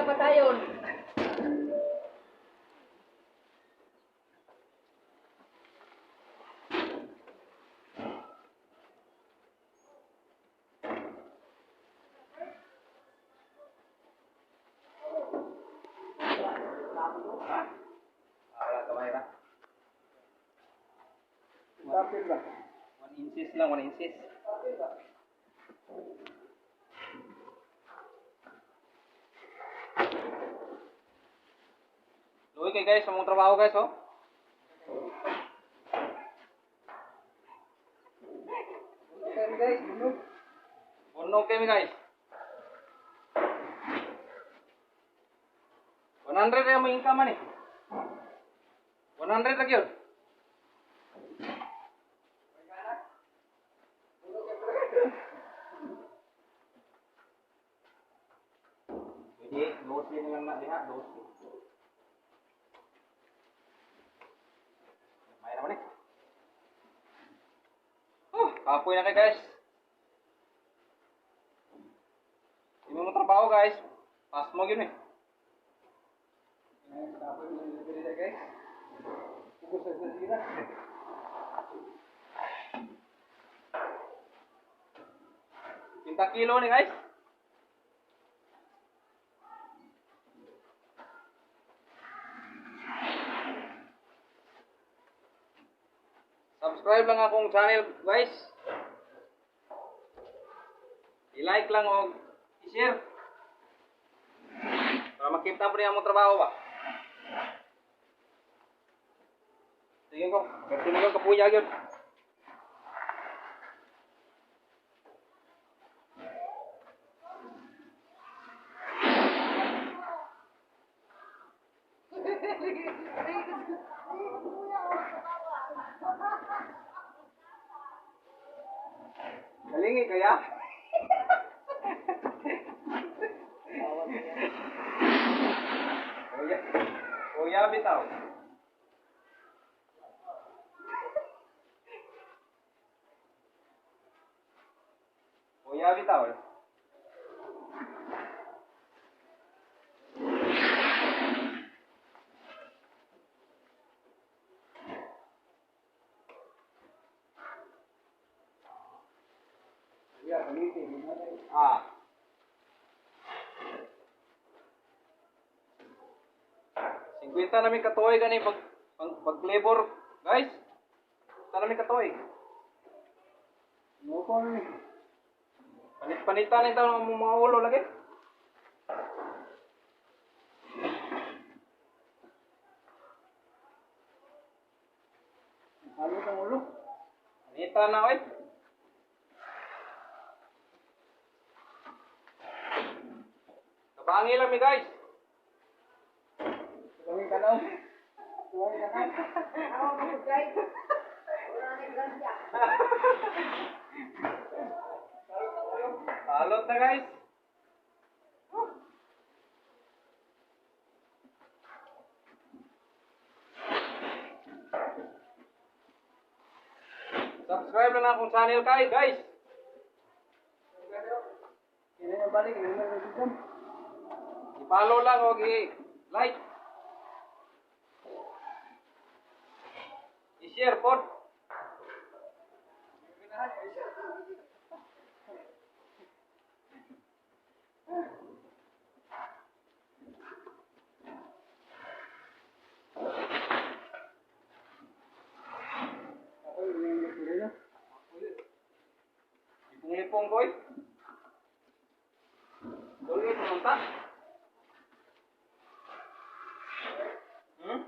na patayon. Wala kamay ra. Tapos ba? 1 inches lang, 1 inches. Luwi kay guys, sa mong trabaho guys, oh. Guys, bunog. Bunog kami guys. 100 na mo income man eh. 100 lagi yun. Pwede, 12 na lang na diha, 12. May naman eh. Kapoy na kayo guys. Hindi mo trabaho guys. Pas mo yun eh. Tapos nililipin guys. Pugos sa sila. 50 kilo nih guys. Subscribe lang akong channel guys. I-like lang o i-share. Para makita po niya mong trabaho ba. Tingin ko, kasi naman kapuya yun. Galingi kaya? Kuya bitaw. Kuya bitaw. Ya, pamiti. Ah. Singkwenta namin katoy gani pag labor, guys. Singkwenta namin katoy. No ko ni. Panit-panitan ito ng mga ulo lagi. Ano tang ulo? Panitan na oy. Kabangi lang mi guys. Kami kanaw. Tuwang kanaw. Ako mo guys. Wala na ganda. Salot na guys. Subscribe lang akong channel kay guys. Kini na balik ni mo system. I-follow lang o i-like. I-share po. Ako yung nililipin na. Ipong-ipong ko eh. Dulu pumunta. Hmm?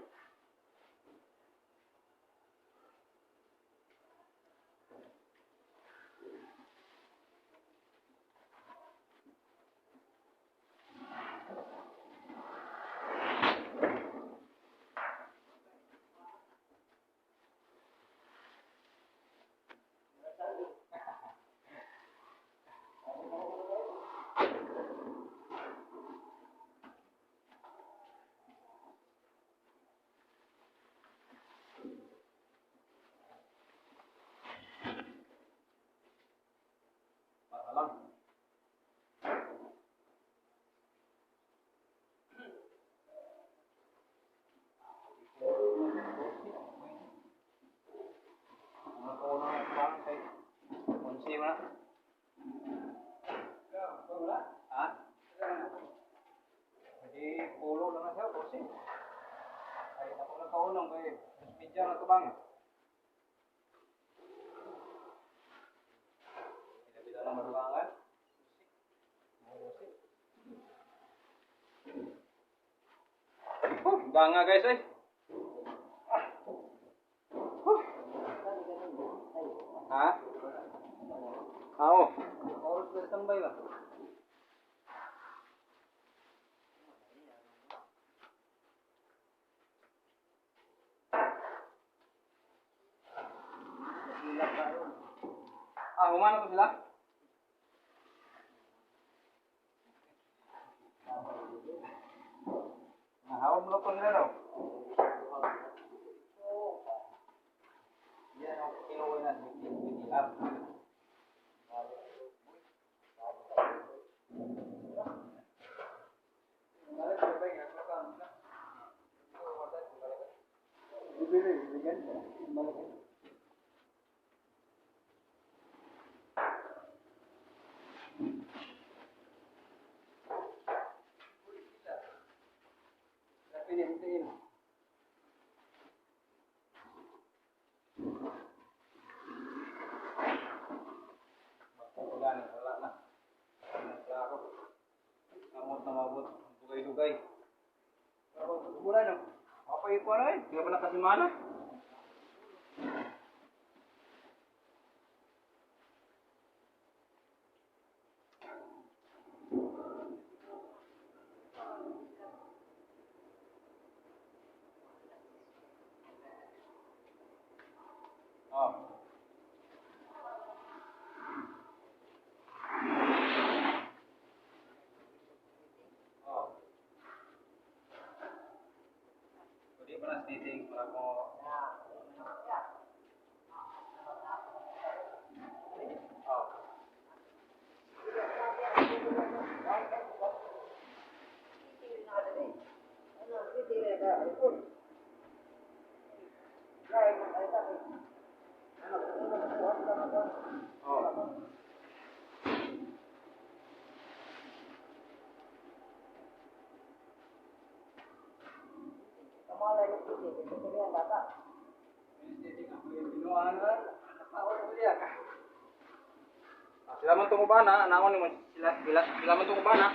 maunang kay media na to bang. Bila na maruangan. Banga guys eh. Ha? Oo. Oras na tambay ba? Humana to sila? Hawag mo ko nila raw. Yan ang kinuha na bitilap. Wala na. Amot na mabot. Dugay-dugay. Wala na. Apa ito ano eh? Hindi ka ba nakasimana? Oh. Jadi pernah titik berapa? Sila man tunggu bana, naon mo sila man tunggu bana.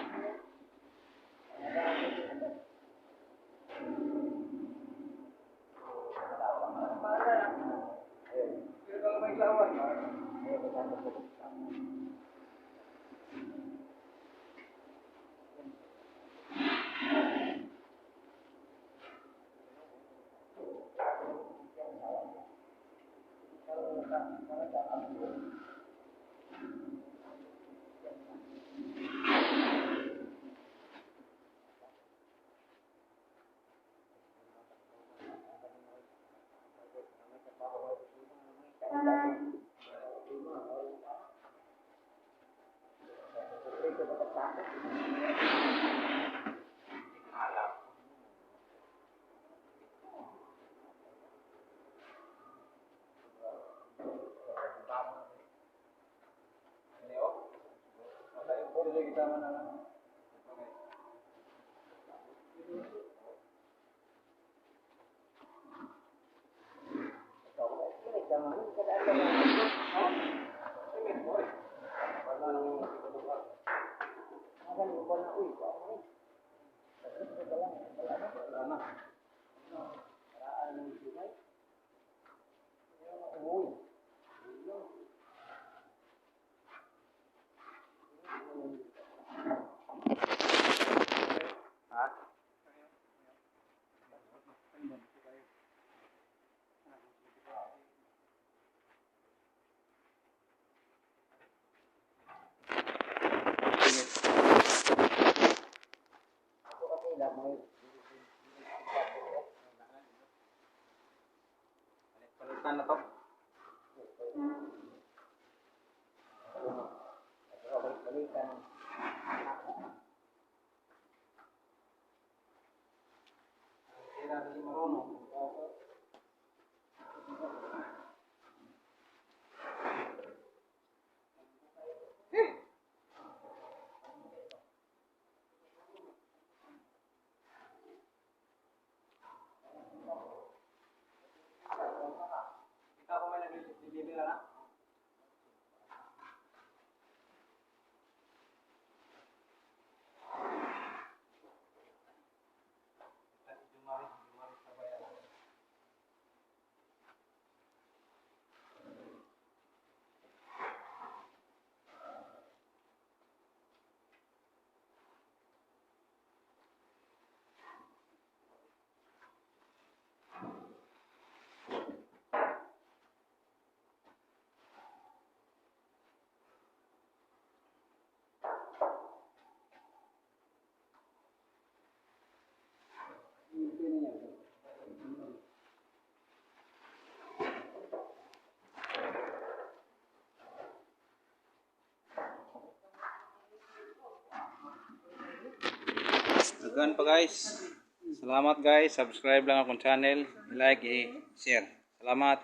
Kita mana? Daghan pa guys. Salamat guys. Subscribe lang akong channel. I-like, i-share. Salamat.